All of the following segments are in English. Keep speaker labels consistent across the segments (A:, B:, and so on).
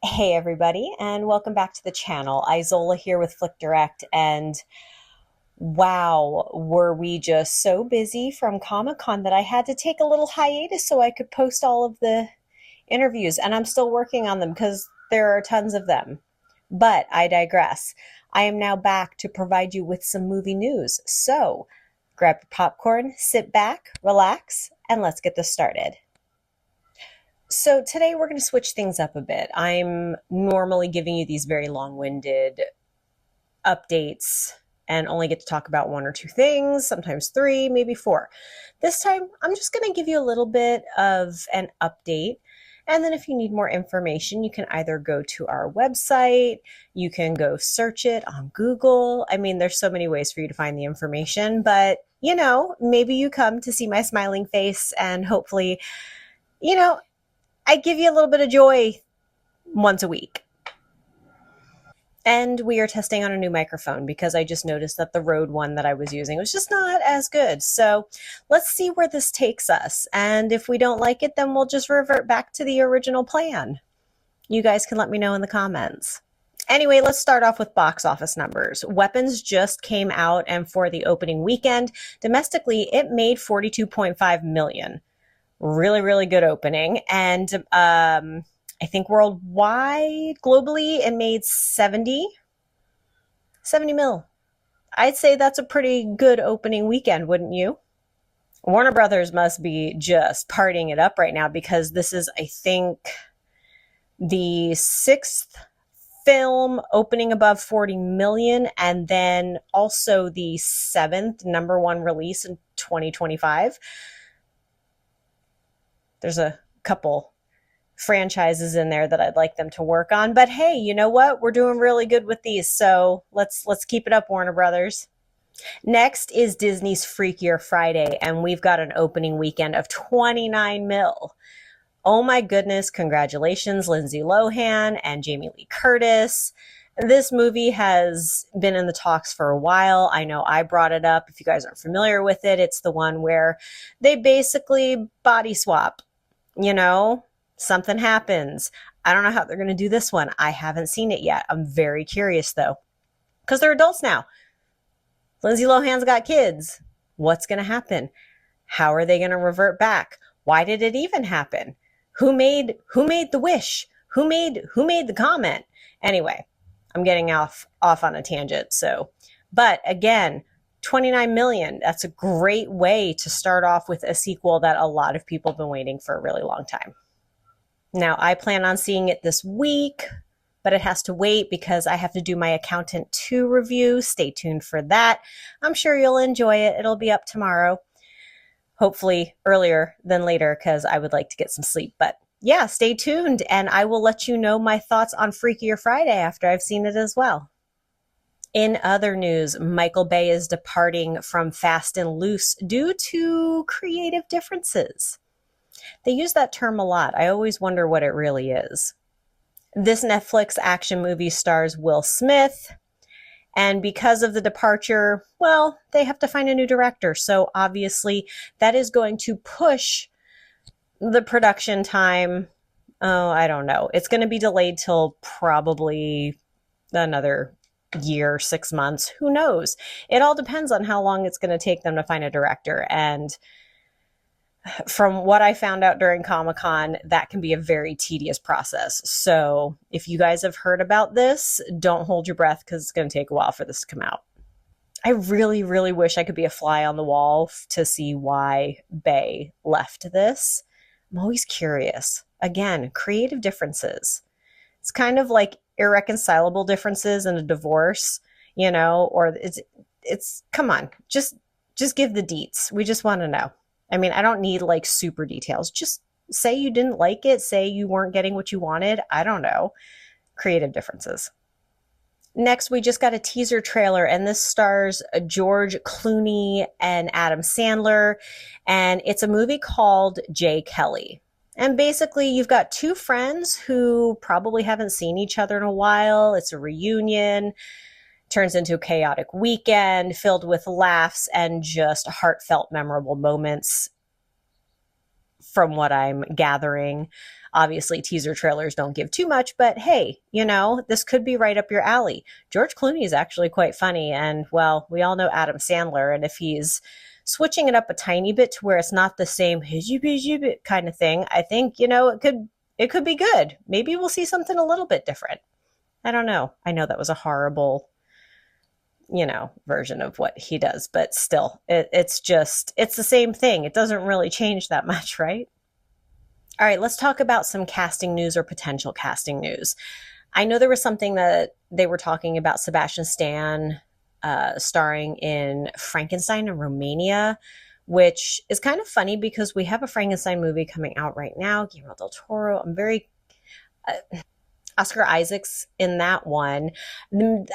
A: Hey everybody, and welcome back to the channel. Izola here with FlickDirect, and wow, were we just so busy from Comic-Con that I had to take a little hiatus so I could post all of the interviews, and I'm still working on them because there are tons of them. But I digress. I am now back to provide you with some movie news. So grab your popcorn, sit back, relax, and let's get this started. So today we're going to switch things up a bit. I'm normally giving you these very long-winded updates and only get to talk about one or two things, sometimes three, maybe four. This time I'm just going to give you a little bit of an update. And then if you need more information, you can either go to our website, you can go search it on Google. I mean, there's so many ways for you to find the information, but maybe you come to see my smiling face and hopefully, I give you a little bit of joy once a week. And we are testing on a new microphone because I just noticed that the Rode one that I was using was just not as good. So let's see where this takes us. And if we don't like it, then we'll just revert back to the original plan. You guys can let me know in the comments. Anyway, let's start off with box office numbers. Weapons just came out, and for the opening weekend, domestically, it made $42.5 million. Really, really good opening. And I think worldwide, globally, it made 70 mil. I'd say that's a pretty good opening weekend, wouldn't you? Warner Brothers must be just partying it up right now because this is, I think, the sixth film opening above 40 million, and then also the seventh number one release in 2025. There's a couple franchises in there that I'd like them to work on, but hey, you know what? We're doing really good with these, so let's keep it up, Warner Brothers. Next is Disney's Freakier Friday, and we've got an opening weekend of 29 mil. Oh my goodness, congratulations, Lindsay Lohan and Jamie Lee Curtis. This movie has been in the talks for a while. I know I brought it up. If you guys aren't familiar with it, it's the one where they basically body swap. Something happens. I don't know how they're going to do this one. I haven't seen it yet. I'm very curious though, because they're adults now. Lindsay Lohan's got kids. What's going to happen? How are they going to revert back? Why did it even happen? Who made the wish? Who made the comment? Anyway, I'm getting off on a tangent. But again, 29 million. That's a great way to start off with a sequel that a lot of people have been waiting for a really long time. Now, I plan on seeing it this week, but it has to wait because I have to do my Accountant 2 review. Stay tuned for that. I'm sure you'll enjoy it. It'll be up tomorrow. Hopefully earlier than later because I would like to get some sleep. But yeah, stay tuned and I will let you know my thoughts on Freakier Friday after I've seen it as well. In other news, Michael Bay is departing from Fast and Loose due to creative differences. They use that term a lot. I always wonder what it really is. This Netflix action movie stars Will Smith, and because of the departure, well, they have to find a new director. So obviously that is going to push the production time. Oh, I don't know. It's going to be delayed till probably another year, 6 months. Who knows? It all depends on how long it's going to take them to find a director. And from what I found out during Comic-Con, that can be a very tedious process. So if you guys have heard about this, don't hold your breath because it's going to take a while for this to come out. I really, really wish I could be a fly on the wall to see why Bay left this. I'm always curious. Again, creative differences. It's kind of like irreconcilable differences in a divorce, or it's come on, just give the deets. We just want to know. I mean, I don't need like super details. Just say you didn't like it. Say you weren't getting what you wanted. I don't know. Creative differences. Next, we just got a teaser trailer, and this stars George Clooney and Adam Sandler, and it's a movie called J. Kelly. And basically, you've got two friends who probably haven't seen each other in a while. It's a reunion. Turns into a chaotic weekend filled with laughs and just heartfelt, memorable moments from what I'm gathering. Obviously, teaser trailers don't give too much, but hey, this could be right up your alley. George Clooney is actually quite funny. And well, we all know Adam Sandler. And if he's switching it up a tiny bit to where it's not the same kind of thing, I think, it could be good. Maybe we'll see something a little bit different. I don't know. I know that was a horrible, version of what he does, but still, it's the same thing. It doesn't really change that much, right? All right, let's talk about some casting news or potential casting news. I know there was something that they were talking about Sebastian Stan starring in Frankenstein in Romania, which is kind of funny because we have a Frankenstein movie coming out right now, Guillermo del Toro. I'm very Oscar Isaac's in that one.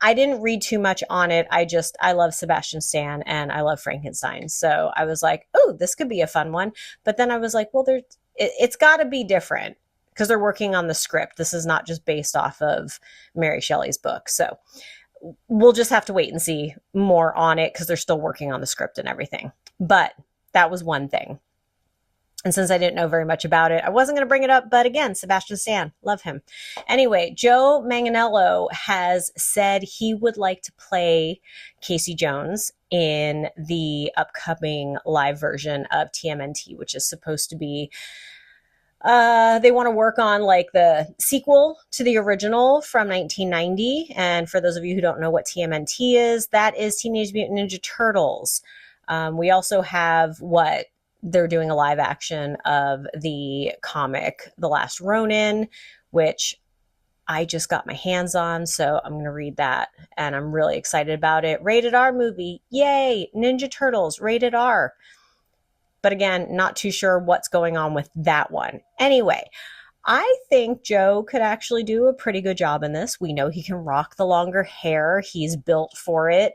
A: I didn't read too much on it. I love Sebastian Stan and I love Frankenstein. So I was like, oh, this could be a fun one. But then I was like, well, it's got to be different because they're working on the script. This is not just based off of Mary Shelley's book. So we'll just have to wait and see more on it because they're still working on the script and everything. But that was one thing. And since I didn't know very much about it, I wasn't going to bring it up. But again, Sebastian Stan, love him. Anyway, Joe Manganiello has said he would like to play Casey Jones in the upcoming live version of TMNT, which is supposed to be, they want to work on like the sequel to the original from 1990. And for those of you who don't know what TMNT is, that is Teenage Mutant Ninja Turtles. We also have they're doing a live action of the comic, The Last Ronin, which I just got my hands on. So I'm going to read that and I'm really excited about it. Rated R movie. Yay. Ninja Turtles, rated R. But again, not too sure what's going on with that one. Anyway, I think Joe could actually do a pretty good job in this. We know he can rock the longer hair. He's built for it.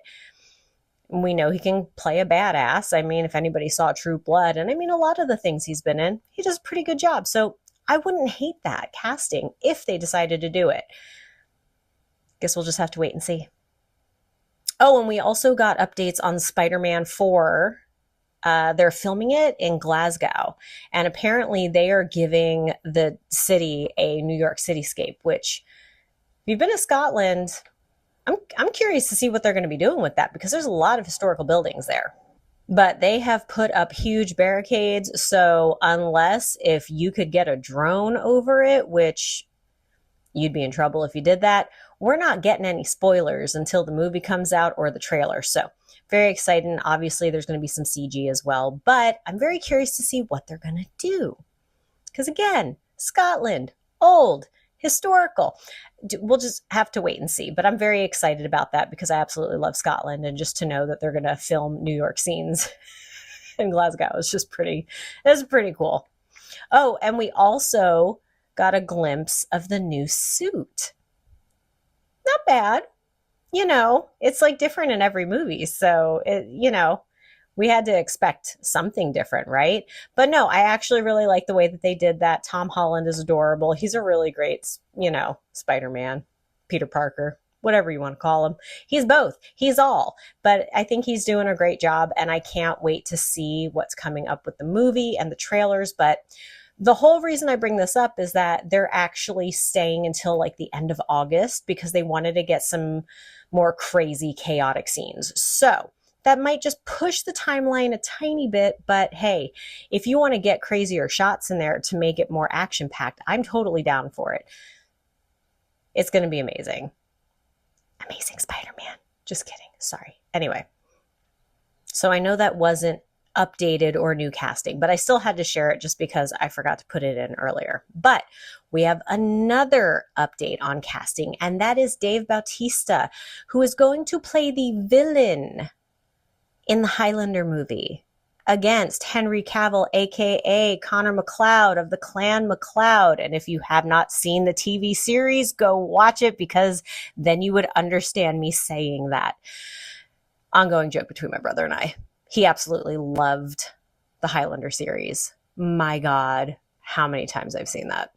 A: We know he can play a badass. I mean, if anybody saw True Blood, and I mean, a lot of the things he's been in, he does a pretty good job. So I wouldn't hate that casting if they decided to do it. Guess we'll just have to wait and see. Oh, and we also got updates on Spider-Man 4. They're filming it in Glasgow. And apparently they are giving the city a New York cityscape, which if you've been to Scotland, I'm curious to see what they're going to be doing with that because there's a lot of historical buildings there. But they have put up huge barricades. So unless if you could get a drone over it, which you'd be in trouble if you did that, we're not getting any spoilers until the movie comes out or the trailer. So very exciting. Obviously, there's going to be some CG as well. But I'm very curious to see what they're going to do. Because again, Scotland, old, historical. We'll just have to wait and see. But I'm very excited about that because I absolutely love Scotland. And just to know that they're going to film New York scenes in Glasgow is just pretty cool. Oh, and we also got a glimpse of the new suit. Not bad. It's like different in every movie. So, we had to expect something different, right? But no, I actually really like the way that they did that. Tom Holland is adorable. He's a really great, Spider-Man, Peter Parker, whatever you want to call him. He's both. He's all. But I think he's doing a great job, and I can't wait to see what's coming up with the movie and the trailers. But the whole reason I bring this up is that they're actually staying until like the end of August because they wanted to get some more crazy, chaotic scenes. So that might just push the timeline a tiny bit, but hey, if you want to get crazier shots in there to make it more action-packed, I'm totally down for it. It's going to be amazing. Amazing Spider-Man. Just kidding. Sorry. Anyway, so I know that wasn't updated or new casting, but I still had to share it just because I forgot to put it in earlier. But we have another update on casting, and that is Dave Bautista, who is going to play the villain in the Highlander movie against Henry Cavill, aka Connor MacLeod of the Clan MacLeod. And if you have not seen the TV series, go watch it because then you would understand me saying that. Ongoing joke between my brother and I. He absolutely loved the Highlander series. My God, how many times I've seen that.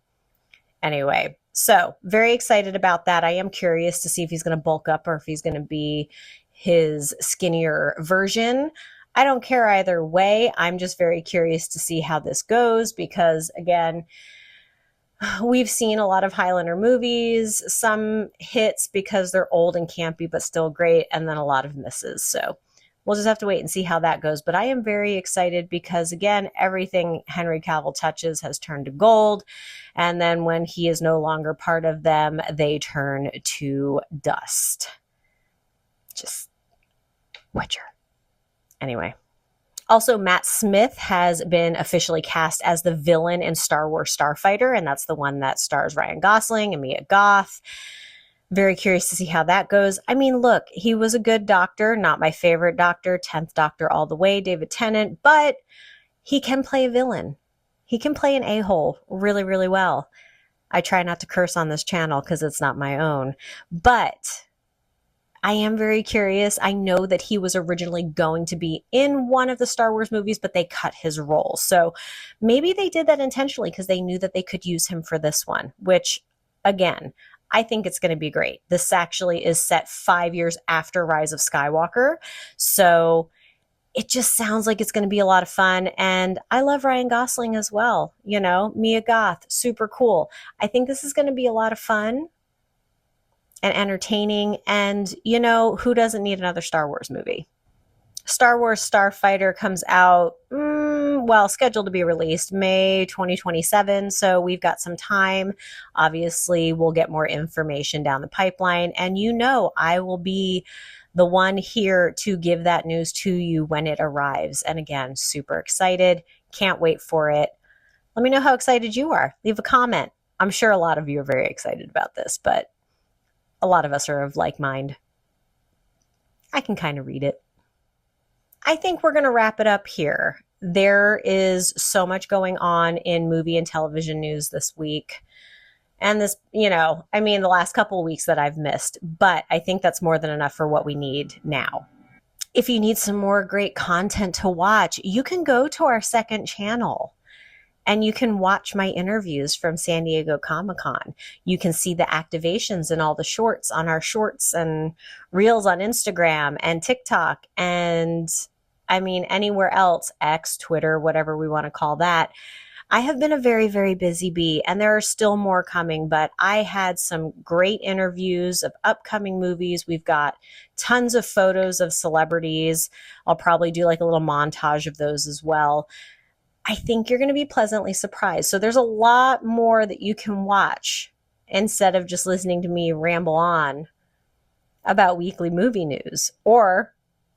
A: Anyway, so very excited about that. I am curious to see if he's going to bulk up or if he's going to be his skinnier version. I don't care either way. I'm just very curious to see how this goes because, again, We've seen a lot of Highlander movies, some hits because they're old and campy, but still great, and then a lot of misses. So we'll just have to wait and see how that goes. But I am very excited because, again, everything Henry Cavill touches has turned to gold. And then when he is no longer part of them, they turn to dust. Just Witcher. Anyway. Also, Matt Smith has been officially cast as the villain in Star Wars Starfighter, and that's the one that stars Ryan Gosling and Mia Goth. Very curious to see how that goes. I mean, look, he was a good doctor, not my favorite doctor, 10th Doctor all the way, David Tennant, but he can play a villain. He can play an a-hole really, really well. I try not to curse on this channel because it's not my own, but I am very curious. I know that he was originally going to be in one of the Star Wars movies, but they cut his role. So maybe they did that intentionally because they knew that they could use him for this one, which, again, I think it's going to be great. This actually is set 5 years after Rise of Skywalker. So it just sounds like it's going to be a lot of fun. And I love Ryan Gosling as well. You know, Mia Goth, super cool. I think this is going to be a lot of fun and entertaining, and you know, who doesn't need another Star Wars movie? Star Wars Starfighter comes out, scheduled to be released May 2027, so we've got some time. Obviously, we'll get more information down the pipeline, and you know, I will be the one here to give that news to you when it arrives. And again, super excited. Can't wait for it. Let me know how excited you are. Leave a comment. I'm sure a lot of you are very excited about this, but a lot of us are of like mind. I can kind of read it. I think we're going to wrap it up here. There is so much going on in movie and television news this week. And this, you know, I mean, the last couple of weeks that I've missed, but I think that's more than enough for what we need now. If you need some more great content to watch, you can go to our second channel. And you can watch my interviews from San Diego Comic-Con. You can see the activations and all the shorts on our shorts and reels on Instagram and TikTok. And I mean, anywhere else, X, Twitter, whatever we want to call that. I have been a very, very busy bee, and there are still more coming, but I had some great interviews of upcoming movies. We've got tons of photos of celebrities. I'll probably do like a little montage of those as well. I think you're going to be pleasantly surprised. So there's a lot more that you can watch instead of just listening to me ramble on about weekly movie news, or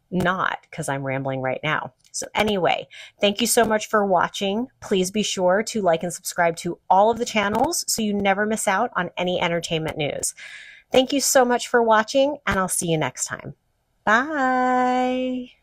A: not, because I'm rambling right now. So anyway, thank you so much for watching. Please be sure to like and subscribe to all of the channels so you never miss out on any entertainment news. Thank you so much for watching, and I'll see you next time. Bye.